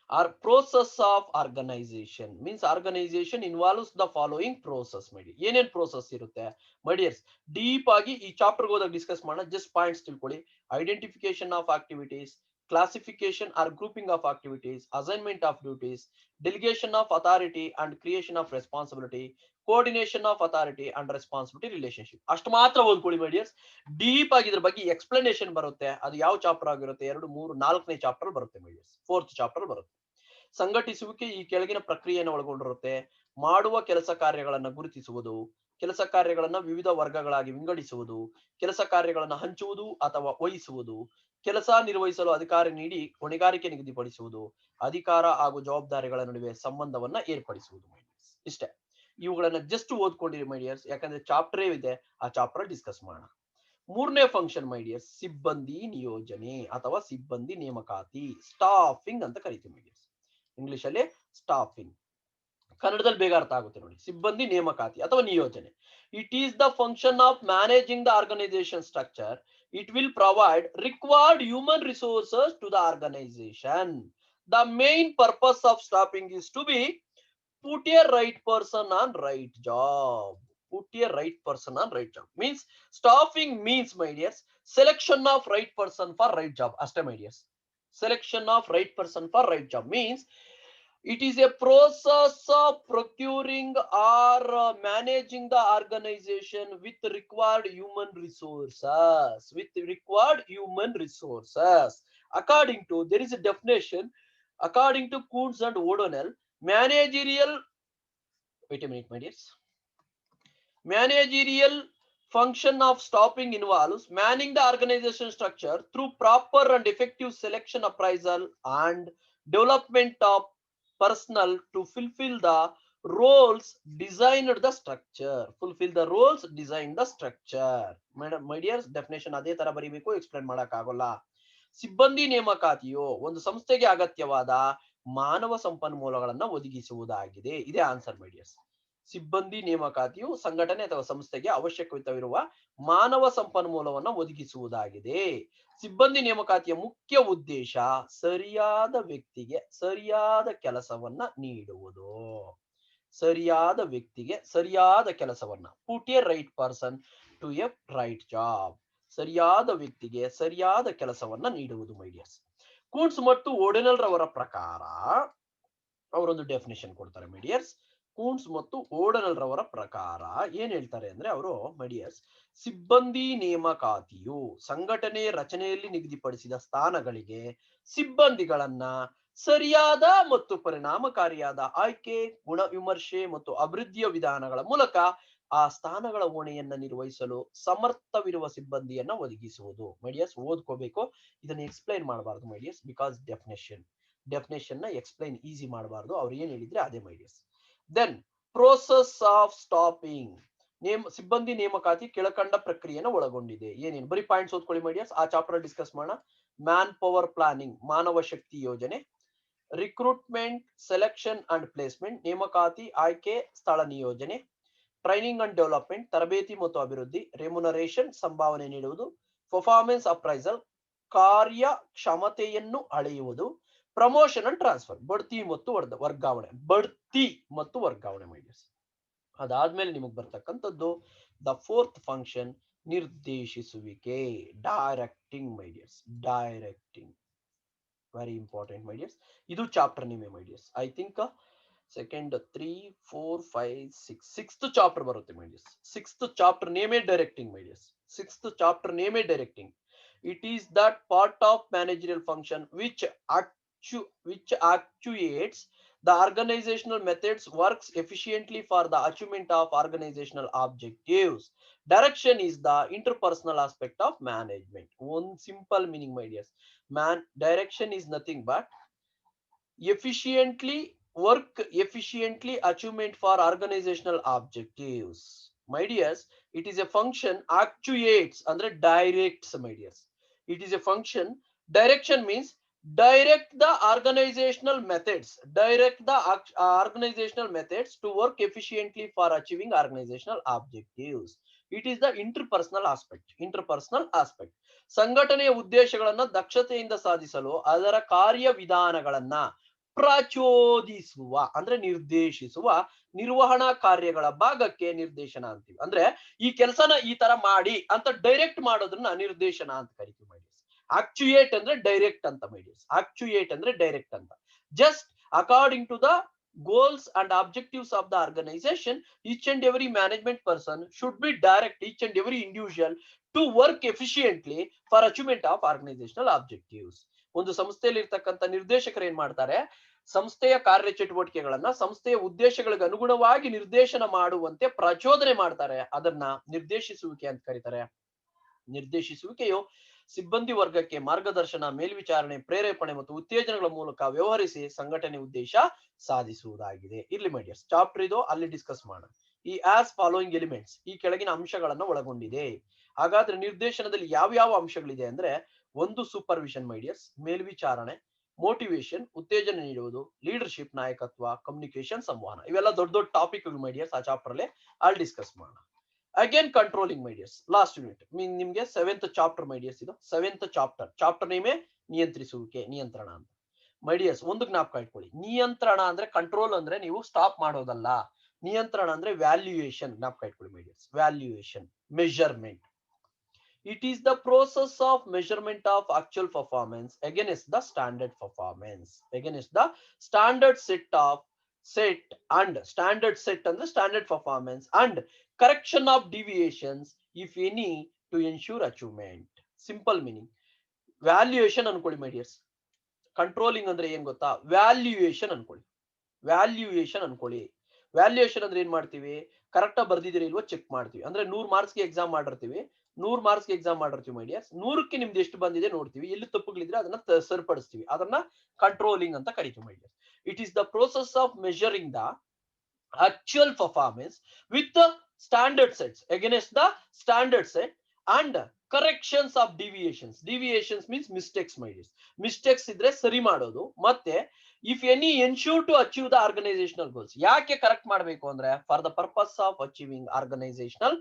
our process of organization means organization involves the following process. ಏನೇನ್ ಪ್ರೋಸೆಸ್ ಇರುತ್ತೆ ಮೈ ಡಿಯರ್ಸ್? ಡೀಪ್ ಆಗಿ ಈ ಚಾಪ್ಟರ್ ಹೋದಾಗ ಡಿಸ್ಕಸ್ ಮಾಡೋಣ. ಜಸ್ಟ್ ಪಾಯಿಂಟ್ಸ್ ತಿಳ್ಕೊಳ್ಳಿ. Identification of activities, classification or grouping of activities, assignment of duties, delegation of authority and creation of responsibility, coordination of authority and responsibility relationship. ಅಷ್ಟು ಮಾತ್ರ ಓದ್ಕೊಳ್ಳಿ ಮೈ dears. Deep ಆಗಿ ಇದ್ರ ಬಗ್ಗೆ ಎಕ್ಸ್ಪ್ಲನೇಷನ್ ಬರುತ್ತೆ. ಅದು ಯಾವ ಚಾಪ್ಟರ್ ಆಗಿರುತ್ತೆ? 2, 3, 4ನೇ ಚಾಪ್ಟರ್ ಬರುತ್ತೆ ಮೈ ಡಿಯರ್ಸ್. 4th ಚಾಪ್ಟರ್ ಬರುತ್ತೆ. ಸಂಘಟಿಸುವಿಕೆ ಈ ಕೆಳಗಿನ ಪ್ರಕ್ರಿಯೆಯನ್ನು ಒಳಗೊಂಡಿರುತ್ತೆ. ಮಾಡುವ ಕೆಲಸ ಕಾರ್ಯಗಳನ್ನು ಗುರುತಿಸುವುದು, ಕೆಲಸ ಕಾರ್ಯಗಳನ್ನ ವಿವಿಧ ವರ್ಗಗಳಾಗಿ ವಿಂಗಡಿಸುವುದು, ಕೆಲಸ ಕಾರ್ಯಗಳನ್ನು ಹಂಚುವುದು ಅಥವಾ ವಹಿಸುವುದು, ಕೆಲಸ ನಿರ್ವಹಿಸಲು ಅಧಿಕಾರ ನೀಡಿ ಹೊಣೆಗಾರಿಕೆ ನಿಗದಿಪಡಿಸುವುದು, ಅಧಿಕಾರ ಹಾಗೂ ಜವಾಬ್ದಾರಿಗಳ ನಡುವೆ ಸಂಬಂಧವನ್ನ ಏರ್ಪಡಿಸುವುದು. ಇಷ್ಟೇ. ಇವುಗಳನ್ನ ಜಸ್ಟ್ ಓದ್ಕೊಂಡಿರಿ ಮೈ ಡಿಯರ್ಸ್, ಯಾಕಂದ್ರೆ ಚಾಪ್ಟರ್ ಇದೆ, ಆ ಚಾಪ್ಟರ್ ಡಿಸ್ಕಸ್ ಮಾಡೋಣ. 3ನೇ ಫಂಕ್ಷನ್ ಮೈ ಡಿಯರ್ಸ್, ಸಿಬ್ಬಂದಿ ನಿಯೋಜನೆ ಅಥವಾ ಸಿಬ್ಬಂದಿ ನೇಮಕಾತಿ, ಸ್ಟಾಫಿಂಗ್ ಅಂತ ಕರಿತೀವಿ ಮೈ ಡಿಯರ್ಸ್. ಇಂಗ್ಲಿಷ್ ಅಲ್ಲಿ ಸ್ಟಾಫಿಂಗ್, ಕನ್ನಡದಲ್ಲಿ ಬೇಗ ಅರ್ಥ ಆಗುತ್ತೆ ನೋಡಿ. ಸಿಬ್ಬಂದಿ ನೇಮಕಾತಿ ಅಥವಾ ನಿಯೋಜನೆ. It is the function of managing the organisation structure. It will provide required human resources to the organisation. The main purpose of staffing is to be put a right person on right job. Put a right person on right job means staffing means my dears selection of right person for right job. Aste my dears, selection of right person for right job means it is a process of procuring or managing the organization with required human resources. According to, there is a definition according to Kuntz and O'Donnell. Managerial, wait a minute my dears, managerial function of staffing involves manning the organization structure through proper and effective selection, appraisal and development of personnel to fulfill the roles designed the structure. My dears, definition ಅದೇ ತರ ಬರೀಬೇಕು, explain ಮಾಡಕ್ ಆಗೋಲ್ಲ. ಸಿಬ್ಬಂದಿ ನೇಮಕಾತಿಯು ಒಂದು ಸಂಸ್ಥೆಗೆ ಅಗತ್ಯವಾದ ಮಾನವ ಸಂಪನ್ಮೂಲಗಳನ್ನ ಒದಗಿಸುವುದಾಗಿದೆ. ಇದೇ ಆನ್ಸರ್ ಮೈ ಡಿಯರ್ಸ್. ಸಿಬ್ಬಂದಿ ನೇಮಕಾತಿಯು ಸಂಘಟನೆ ಅಥವಾ ಸಂಸ್ಥೆಗೆ ಅವಶ್ಯಕವಿರುವ ಮಾನವ ಸಂಪನ್ಮೂಲವನ್ನ ಒದಗಿಸುವುದಾಗಿದೆ. ಸಿಬ್ಬಂದಿ ನೇಮಕಾತಿಯ ಮುಖ್ಯ ಉದ್ದೇಶ ಸರಿಯಾದ ವ್ಯಕ್ತಿಗೆ ಸರಿಯಾದ ಕೆಲಸವನ್ನ ನೀಡುವುದು. ಸರಿಯಾದ ವ್ಯಕ್ತಿಗೆ ಸರಿಯಾದ ಕೆಲಸವನ್ನ, put a right person to a right job. ಸರಿಯಾದ ವ್ಯಕ್ತಿಗೆ ಸರಿಯಾದ ಕೆಲಸವನ್ನ ನೀಡುವುದು ಮೈ ಡಿಯರ್ಸ್. ಕೂನ್ಸ್ ಮತ್ತು ಓಡೆನಲ್ ರವರ ಪ್ರಕಾರ ಅವರೊಂದು ಡೆಫಿನೇಷನ್ ಕೊಡ್ತಾರೆ ಮೈ ಡಿಯರ್ಸ್. ಕೂನ್ಸ್ ಮತ್ತು ಓಡೆನಲ್ ರವರ ಪ್ರಕಾರ ಏನ್ ಹೇಳ್ತಾರೆ ಅಂದ್ರೆ ಅವರು ಮೈ ಡಿಯರ್ಸ್, ಸಿಬ್ಬಂದಿ ನೇಮಕಾತಿಯು ಸಂಘಟನೆ ರಚನೆಯಲ್ಲಿ ನಿಗದಿಪಡಿಸಿದ ಸ್ಥಾನಗಳಿಗೆ ಸಿಬ್ಬಂದಿಗಳನ್ನ ಸರಿಯಾದ ಮತ್ತು ಪರಿಣಾಮಕಾರಿಯಾದ ಆಯ್ಕೆ, ಗುಣ ವಿಮರ್ಶೆ ಮತ್ತು ಅಭಿವೃದ್ಧಿಯ ವಿಧಾನಗಳ ಮೂಲಕ ಆ ಸ್ಥಾನಗಳ ಹೊಣೆಯನ್ನ ನಿರ್ವಹಿಸಲು ಸಮರ್ಥವಿರುವ ಸಿಬ್ಬಂದಿಯನ್ನ ಒದಗಿಸುವುದು. ಮೈಡಿಯರ್ಸ್ ಓದ್ಕೋಬೇಕು, ಇದನ್ನ ಎಕ್ಸ್ಪ್ಲೈನ್ ಮಾಡಬಾರ್ದು ಮೈಡಿಯರ್ಸ್, ಬಿಕಾಸ್ ಡೆಫಿನೇಷನ್ ನ ಎಕ್ಸ್ಪ್ಲೈನ್ ಈಸಿ ಮಾಡಬಾರ್ದು. ಅವ್ರು ಏನ್ ಹೇಳಿದ್ರೆ ಅದೇ ಮೈಡಿಯರ್ಸ್. ದೆನ್ ಪ್ರೋಸೆಸ್ ಆಫ್ ಸ್ಟಾಫಿಂಗ್, ಸಿಬ್ಬಂದಿ ನೇಮಕಾತಿ ಕೆಳಕಂಡ ಪ್ರಕ್ರಿಯೆನ ಒಳಗೊಂಡಿದೆ. ಏನೇನು ಬರೀ ಪಾಯಿಂಟ್ಸ್ ಓದ್ಕೊಳ್ಳಿ ಮೈಡಿಯರ್ಸ್, ಆ ಚಾಪ್ಟರ್ ಡಿಸ್ಕಸ್ ಮಾಡೋಣ. ಮ್ಯಾನ್ ಪವರ್ ಪ್ಲಾನಿಂಗ್, ಮಾನವ ಶಕ್ತಿ ಯೋಜನೆ. ರಿಕ್ರೂಟ್ಮೆಂಟ್, ಸೆಲೆಕ್ಷನ್ ಅಂಡ್ ಪ್ಲೇಸ್ಮೆಂಟ್, ನೇಮಕಾತಿ, ಆಯ್ಕೆ, ಸ್ಥಳ ನಿಯೋಜನೆ. ಟ್ರೈನಿಂಗ್ ಅಂಡ್ ಡೆವಲಪ್ಮೆಂಟ್, ತರಬೇತಿ ಮತ್ತು ಅಭಿವೃದ್ಧಿ. ರೆಮ್ಯುನರೇಷನ್, ಸಂಭಾವನೆ ನೀಡುವುದು. ಪರ್ಫಾರ್ಮೆನ್ಸ್ ಅಪ್ರೈಸಲ್, ಕಾರ್ಯ ಕ್ಷಮತೆಯನ್ನು ಅಳೆಯುವುದು. ಪ್ರಮೋಷನ್ ಅಂಡ್ ಟ್ರಾನ್ಸ್ಫರ್, ಬಡ್ತಿ ಮತ್ತು ವರ್ಗಾವಣೆ ಮೈಡಿಯರ್ಸ್. ಅದಾದ್ಮೇಲೆ ನಿಮಗೆ ಬರ್ತಕ್ಕಂಥದ್ದು ದ ಫೋರ್ತ್ ಫಂಕ್ಷನ್, ನಿರ್ದೇಶಿಸುವಿಕೆ, directing my dears. Directing very important my dears. ಇದು ಚಾಪ್ಟರ್ ನೇಮೇ my dears. I think second 3, 4, 5, 6 sixth chapter ಬರುತ್ತೆ ಮೈಡಿಯರ್ಸ್. ಸಿಕ್ಸ್ತ್ ಚಾಪ್ಟರ್ ನೇಮೇ ಡೈರೆಕ್ಟಿಂಗ್ ಮೈಡಿಯರ್ಸ್. ಸಿಕ್ಸ್ತ್ ಚಾಪ್ಟರ್ ನೇಮೇ directing. It is that part of managerial function which actuates the organizational methods, works efficiently for the achievement of organizational objectives. Direction is the interpersonal aspect of management. One simple meaning, my dears. Direction is nothing but efficiently work efficiently achievement for organizational objectives. My dears, it is a function actuates andre directs, my dears. It is a function. Direction means direct the organizational methods, organizational methods to work efficiently for achieving organizational objectives. It is the interpersonal aspect. ಸಂಘಟನೆಯ ಉದ್ದೇಶಗಳನ್ನ ದಕ್ಷತೆಯಿಂದ ಸಾಧಿಸಲು ಅದರ ಕಾರ್ಯವಿಧಾನಗಳನ್ನ ಪ್ರಚೋದಿಸುವ ಅಂದ್ರೆ ನಿರ್ದೇಶಿಸುವ ನಿರ್ವಹಣಾ ಕಾರ್ಯಗಳ ಭಾಗಕ್ಕೆ ನಿರ್ದೇಶನ ಅಂತೀವಿ. ಅಂದ್ರೆ ಈ ಕೆಲಸನ ಈ ತರ ಮಾಡಿ ಅಂತ ಡೈರೆಕ್ಟ್ ಮಾಡೋದನ್ನ ನಿರ್ದೇಶನ ಅಂತ ಕರಿತೀವಿ ಮೈಡಿಯರ್ಸ್. ಆಕ್ಚುಯೇಟ್ ಅಂದ್ರೆ ಡೈರೆಕ್ಟ್ ಅಂತ ಮೈಡಿಯರ್ಸ್. ಆಕ್ಚುಯೇಟ್ ಅಂದ್ರೆ ಡೈರೆಕ್ಟ್ ಅಂತ. Just according to the goals and objectives of the organization, each and every management person should be direct each and every individual to work efficiently for achievement of organizational objectives. ಒಂದು ಸಂಸ್ಥೆಯಲ್ಲಿ ಇರ್ತಕ್ಕಂಥ ನಿರ್ದೇಶಕರು ಏನ್ ಮಾಡ್ತಾರೆ, ಸಂಸ್ಥೆಯ ಕಾರ್ಯಚಟುವಟಿಕೆಗಳನ್ನ ಸಂಸ್ಥೆಯ ಉದ್ದೇಶಗಳಿಗೆ ಅನುಗುಣವಾಗಿ ನಿರ್ದೇಶನ ಮಾಡುವಂತೆ ಪ್ರಚೋದನೆ ಮಾಡ್ತಾರೆ. ಅದನ್ನ ನಿರ್ದೇಶಿಸುವಿಕೆ ಅಂತ ಕರೀತಾರೆ. ನಿರ್ದೇಶಿಸುವಿಕೆಯು ಸಿಬ್ಬಂದಿ ವರ್ಗಕ್ಕೆ ಮಾರ್ಗದರ್ಶನ, ಮೇಲ್ವಿಚಾರಣೆ, ಪ್ರೇರೇಪಣೆ ಮತ್ತು ಉತ್ತೇಜನಗಳ ಮೂಲಕ ವ್ಯವಹರಿಸಿ ಸಂಘಟನೆ ಉದ್ದೇಶ ಸಾಧಿಸುವುದಾಗಿದೆ. ಇರ್ಲಿ ಮೈಡಿಯರ್ಸ್, ಚಾಪ್ಟರ್ ಇದು, ಅಲ್ಲಿ ಡಿಸ್ಕಸ್ ಮಾಡೋಣ. ಈ ಆಸ್ ಫಾಲೋಯಿಂಗ್ ಎಲಿಮೆಂಟ್ಸ್, ಈ ಕೆಳಗಿನ ಅಂಶಗಳನ್ನ ಒಳಗೊಂಡಿದೆ. ಹಾಗಾದ್ರೆ ನಿರ್ದೇಶನದಲ್ಲಿ ಯಾವ ಅಂಶಗಳಿದೆ ಅಂದ್ರೆ, ಒಂದು ಸೂಪರ್ವಿಷನ್ ಮೈಡಿಯರ್ಸ್, ಮೇಲ್ವಿಚಾರಣೆ, ಮೋಟಿವೇಶನ್ ಉತ್ತೇಜನ ನೀಡುವುದು, ಲೀಡರ್ಶಿಪ್ ನಾಯಕತ್ವ, ಕಮ್ಯುನಿಕೇಶನ್ ಸಂವಹನ. ಇವೆಲ್ಲ ದೊಡ್ಡ ಟಾಪಿಕ್ ಮೈಡಿಯರ್ಸ್. ಆ ಚಾಪ್ಟರ್ ಅಲ್ಲಿ ಅಲ್ಲಿ ಡಿಸ್ಕಸ್ ಮಾಡೋಣ. ಅಗೇನ್ ಕಂಟ್ರೋಲಿಂಗ್ ಮೈಡಿಯರ್ಸ್, ಲಾಸ್ಟ್ ಯೂನಿಟ್ ನಿಮ್ಗೆ 7th ಚಾಪ್ಟರ್ ಮೈಡಿಯರ್ಸ್. ಇದು 7th ಚಾಪ್ಟರ್ ನೇಮೇ ನಿಯಂತ್ರಿಸುವಿಕೆ, ನಿಯಂತ್ರಣ ಅಂತ. ಮೈಡಿಯರ್ಸ್ ಒಂದು ಜ್ಞಾಪಕ ಇಟ್ಕೊಳ್ಳಿ, ನಿಯಂತ್ರಣ ಅಂದ್ರೆ ಕಂಟ್ರೋಲ್ ಅಂದ್ರೆ ನೀವು ಸ್ಟಾಪ್ ಮಾಡೋದಲ್ಲ. ನಿಯಂತ್ರಣ ಅಂದ್ರೆ ವ್ಯಾಲ್ಯೂಯೇಷನ್, ಜ್ಞಾಪಕ ಇಟ್ಕೊಳ್ಳಿ my dears. Valuation, measurement. It is the process of measurement of actual performance against the standard performance, against the standard set and the standard performance and correction of deviations if any to ensure achievement. Simple meaning. Valuation ಅನ್ಕೊಳ್ಳಿ ಮೈಡಿಯರ್ಸ್. Controlling ಅಂದ್ರೆ ಏನ್ ಗೊತ್ತಾ, valuation ಅನ್ಕೊಳ್ಳಿ. Valuation ಅಂದ್ರೆ ಏನ್ ಮಾಡ್ತೀವಿ, correct ಆಗಿ ಬರ್ದಿದ್ದೀರಿ ಇಲ್ವೋ ಚೆಕ್ ಮಾಡ್ತೀವಿ. ಅಂದ್ರೆ 100 ಮಾರ್ಕ್ಸ್ಗೆ ಎಕ್ಸಾಮ್ ಮಾಡಿರ್ತೀವಿ, 100 ಮಾರ್ಕ್ಸ್ಗೆ ಎಕ್ಸಾಮ್ ಮಾಡಿರ್ತೀವಿ ಮೈಡಿಯರ್ಸ್. 100ಕ್ಕೆ ನಿಮ್ದು ಎಷ್ಟು ಬಂದಿದೆ ನೋಡ್ತೀವಿ, ಎಲ್ಲಿ ತಪ್ಪುಗಳಿದ್ರೆ ಅದನ್ನ ಸರಿಪಡಿಸ್ತೀವಿ. ಅದನ್ನ ಕಂಟ್ರೋಲಿಂಗ್ ಅಂತ ಕರಿತೀವಿ my dears. It is the process of measuring the actual performance with the standard sets against the standard set and corrections of deviations means mistakes my dears. Mistakes idre sari madodu ಮತ್ತೆ if any ensure to achieve the organizational goals. ಯಾಕೆ correct ಮಾಡಬೇಕು ಅಂದ್ರೆ for the purpose of achieving organizational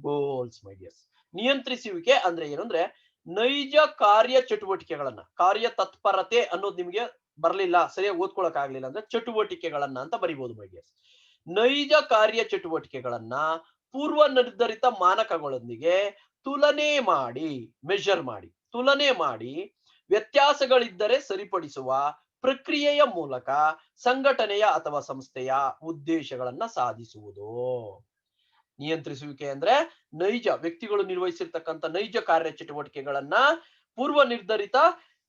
goals my dears. ನಿಯಂತ್ರಿಸುವಿಕೆ ಅಂದ್ರೆ ಏನು ಅಂದ್ರೆ ನೈಜ ಕಾರ್ಯ ಚಟುವಟಿಕೆಗಳನ್ನ, ಕಾರ್ಯ ತತ್ಪರತೆ ಅನ್ನೋದು ನಿಮಗೆ ಬರ್ಲಿಲ್ಲ, ಸರಿಯಾಗಿ ಓದ್ಕೊಳಕ್ ಆಗ್ಲಿಲ್ಲ ಅಂದ್ರೆ ಚಟುವಟಿಕೆಗಳನ್ನ ಅಂತ ಬರಿಬಹುದು ಮೈ ಡಿಯರ್ಸ್. ನೈಜ ಕಾರ್ಯ ಚಟುವಟಿಕೆಗಳನ್ನ ಪೂರ್ವ ನಿರ್ಧರಿತ ಮಾನಕಗಳೊಂದಿಗೆ ಮೆಜರ್ ಮಾಡಿ ವ್ಯತ್ಯಾಸಗಳಿದ್ದರೆ ಸರಿಪಡಿಸುವ ಪ್ರಕ್ರಿಯೆಯ ಮೂಲಕ ಸಂಘಟನೆಯ ಅಥವಾ ಸಂಸ್ಥೆಯ ಉದ್ದೇಶಗಳನ್ನ ಸಾಧಿಸುವುದು. ನಿಯಂತ್ರಿಸುವಿಕೆ ಅಂದ್ರೆ ನೈಜ ವ್ಯಕ್ತಿಗಳು ನಿರ್ವಹಿಸಿರ್ತಕ್ಕಂಥ ನೈಜ ಕಾರ್ಯಚಟುವಟಿಕೆಗಳನ್ನ ಪೂರ್ವ ನಿರ್ಧರಿತ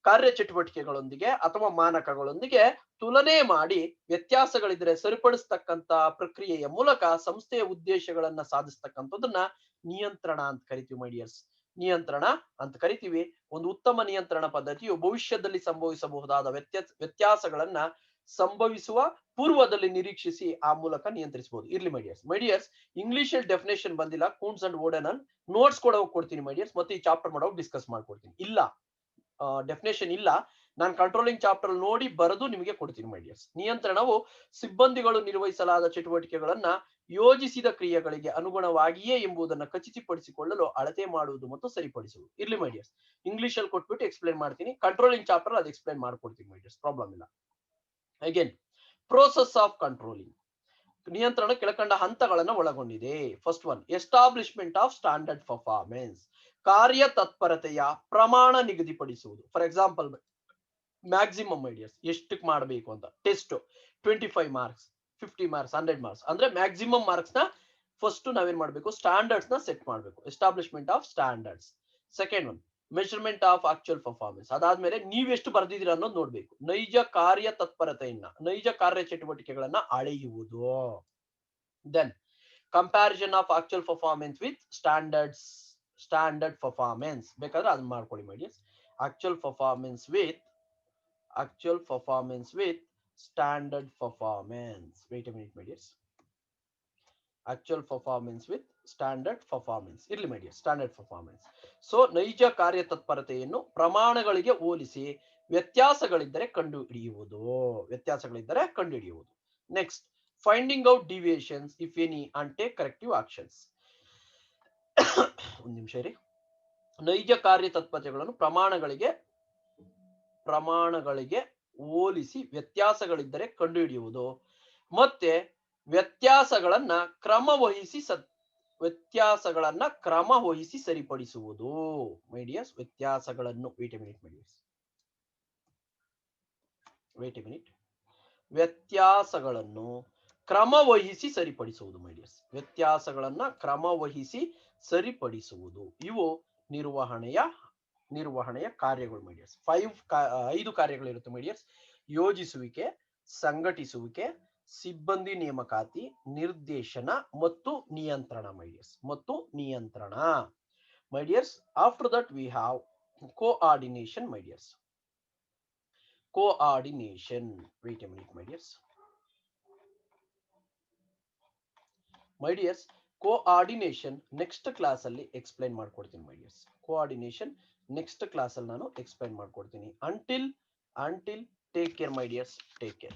ಕಾರ್ಯಚಟುವಟಿಕೆಗಳೊಂದಿಗೆ ಅಥವಾ ಮಾನಕಗಳೊಂದಿಗೆ ತುಲನೆ ಮಾಡಿ ವ್ಯತ್ಯಾಸಗಳಿದ್ರೆ ಸರಿಪಡಿಸ್ತಕ್ಕಂಥ ಪ್ರಕ್ರಿಯೆಯ ಮೂಲಕ ಸಂಸ್ಥೆಯ ಉದ್ದೇಶಗಳನ್ನ ಸಾಧಿಸ್ತಕ್ಕಂಥದ್ದನ್ನ ನಿಯಂತ್ರಣ ಅಂತ ಕರಿತೀವಿ ಮೈಡಿಯರ್ಸ್. ನಿಯಂತ್ರಣ ಅಂತ ಕರಿತೀವಿ. ಒಂದು ಉತ್ತಮ ನಿಯಂತ್ರಣ ಪದ್ಧತಿಯು ಭವಿಷ್ಯದಲ್ಲಿ ಸಂಭವಿಸಬಹುದಾದ ವ್ಯತ್ಯಾಸಗಳನ್ನ ಸಂಭವಿಸುವ ಪೂರ್ವದಲ್ಲಿ ನಿರೀಕ್ಷಿಸಿ ಆ ಮೂಲಕ ನಿಯಂತ್ರಿಸಬಹುದು. ಇರ್ಲಿ ಮೈಡಿಯರ್ಸ್ ಇಂಗ್ಲಿಷ್ ಅಲ್ಲಿ ಡೆಫಿನೇಷನ್ ಬಂದಿಲ್ಲ, ಕೂನ್ಸ್ ಅಂಡ್ ಓಡನ್ ನೋಟ್ಸ್ ಕೂಡ ಕೊಡ್ತೀನಿ ಮೈಡಿಯರ್ಸ್, ಮತ್ತೆ ಈ ಚಾಪ್ಟರ್ ಮಾಡೋಕೆ ಡಿಸ್ಕಸ್ ಮಾಡ್ಕೊಡ್ತೀನಿ. ಇಲ್ಲ ಡೆಫಿನೇಷನ್ ಇಲ್ಲ, ನಾನು ಕಂಟ್ರೋಲಿಂಗ್ ಚಾಪ್ಟರ್ ನೋಡಿ ಬರೆದು ನಿಮಗೆ ಕೊಡ್ತೀನಿ ಮೈಡಿಯರ್ಸ್. ನಿಯಂತ್ರಣವು ಸಿಬ್ಬಂದಿಗಳು ನಿರ್ವಹಿಸಲಾದ ಚಟುವಟಿಕೆಗಳನ್ನ ಯೋಜಿಸಿದ ಕ್ರಿಯೆಗಳಿಗೆ ಅನುಗುಣವಾಗಿಯೇ ಎಂಬುದನ್ನು ಖಚಿತಪಡಿಸಿಕೊಳ್ಳಲು ಅಳತೆ ಮಾಡುವುದು ಮತ್ತು ಸರಿಪಡಿಸುವುದು. ಇರ್ಲಿ ಮೈಡಿಯರ್ಸ್, ಇಂಗ್ಲಿಷ್ ಅಲ್ಲಿ ಕೊಟ್ಬಿಟ್ಟು ಎಕ್ಸ್ಪ್ಲೈನ್ ಮಾಡ್ತೀನಿ, ಕಂಟ್ರೋಲಿಂಗ್ ಚಾಪ್ಟರ್ ಅದು ಎಕ್ಸ್ಪ್ಲೈನ್ ಮಾಡ್ಕೊಡ್ತೀನಿ ಮೈಡಿಯರ್ಸ್, ಪ್ರಾಬ್ಲಮ್ ಇಲ್ಲ. Again process of controlling. ನಿಯಂತ್ರಣ ಕೆಳಕಂಡ ಹಂತಗಳನ್ನು ಒಳಗೊಂಡಿದೆ. First one, establishment of standard performance. ಕಾರ್ಯ ತತ್ಪರತೆಯ ಪ್ರಮಾಣ ನಿಗದಿಪಡಿಸುವುದು. ಫಾರ್ ಎಕ್ಸಾಂಪಲ್ ಮ್ಯಾಕ್ಸಿಮಮ್ ಐಡಿಯಾಸ್ ಎಷ್ಟಕ್ಕೆ ಮಾಡಬೇಕು ಅಂತ ಟೆಸ್ಟ್ 25 ಮಾರ್ಕ್ಸ್, 50 ಮಾರ್ಕ್ಸ್, 100 ಮಾರ್ಕ್ಸ್ ಅಂದ್ರೆ ಮ್ಯಾಕ್ಸಿಮಮ್ ಮಾರ್ಕ್ಸ್ ನ ಫಸ್ಟ್ ನಾವೇನ್ ಮಾಡ್ಬೇಕು, ಸ್ಟ್ಯಾಂಡರ್ಡ್ಸ್ ನ ಸೆಟ್ ಮಾಡಬೇಕು. Establishment of standards. Second one, measurement of actual performance. ಅದಾದ್ಮೇಲೆ ನೀವೆಷ್ಟು ಬರ್ದಿದ್ದೀರಾ ಅನ್ನೋದು ನೋಡ್ಬೇಕು. ನೈಜ ಕಾರ್ಯ ತತ್ಪರತೆಯನ್ನ, ನೈಜ ಕಾರ್ಯ ಚಟುವಟಿಕೆಗಳನ್ನ ಅಳೆಯುವುದು. Then comparison of actual performance with standard performance ಬೇಕಾದ್ರೆ ಅದನ್ನ ಮಾಡ್ಕೊಳ್ಳಿ my dears. Actual performance with standard performance. Wait a minute my dears. Actual performance with standard performance ಇರ್ಲಿ my dear, standard performance. So ನೈಜ ಕಾರ್ಯತತ್ಪರತೆಯನ್ನು ಪ್ರಮಾಣಗಳಿಗೆ ಹೋಲಿಸಿ ವ್ಯತ್ಯಾಸಗಳಿದ್ದರೆ ಕಂಡುಹಿಡಿಯುವುದು. Next, finding out deviations if any and take corrective actions. ಒಂದು ನಿಮಿಷ ಇರಿ. ನೈಜ ಕಾರ್ಯತತ್ಪರತೆಗಳನ್ನು ಪ್ರಮಾಣಗಳಿಗೆ ಹೋಲಿಸಿ ವ್ಯತ್ಯಾಸಗಳಿದ್ದರೆ ಕಂಡುಹಿಡಿಯುವುದು ಮತ್ತೆ ವ್ಯತ್ಯಾಸಗಳನ್ನ ಕ್ರಮ ವಹಿಸಿ ಸರಿಪಡಿಸುವುದು. ಮೈ ಡಿಯರ್ಸ್, ವ್ಯತ್ಯಾಸಗಳನ್ನು ವೇಟ್ ಎ ಮಿನಿಟ್. ವ್ಯತ್ಯಾಸಗಳನ್ನು ಕ್ರಮವಹಿಸಿ ಸರಿಪಡಿಸುವುದು ಮೈ ಡಿಯರ್ಸ್. ವ್ಯತ್ಯಾಸಗಳನ್ನ ಕ್ರಮವಹಿಸಿ ಸರಿಪಡಿಸುವುದು. ಇವು ನಿರ್ವಹಣೆಯ ಕಾರ್ಯಗಳು ಮೈ ಡಿಯರ್ಸ್. 5 ಕಾರ್ಯಗಳಿರುತ್ತೆ ಮೈ ಡಿಯರ್ಸ್. ಯೋಜಿಸುವಿಕೆ, ಸಂಘಟಿಸುವಿಕೆ, ಸಿಬ್ಬಂದಿ ನೇಮಕಾತಿ, ನಿರ್ದೇಶನ ಮತ್ತು ನಿಯಂತ್ರಣ my dears. After that we have coordination my dears. Wait a minute my dears. Coordination next class ಅಲ್ಲಿ ಎಕ್ಸ್ಪ್ಲೈನ್ ಮಾಡ್ಕೊಡ್ತೀನಿ my dears. Coordination next class ಅಲ್ಲಿ ನಾನು ಎಕ್ಸ್ಪ್ಲೈನ್ ಮಾಡ್ಕೊಡ್ತೀನಿ. Until take care my dears. Take care.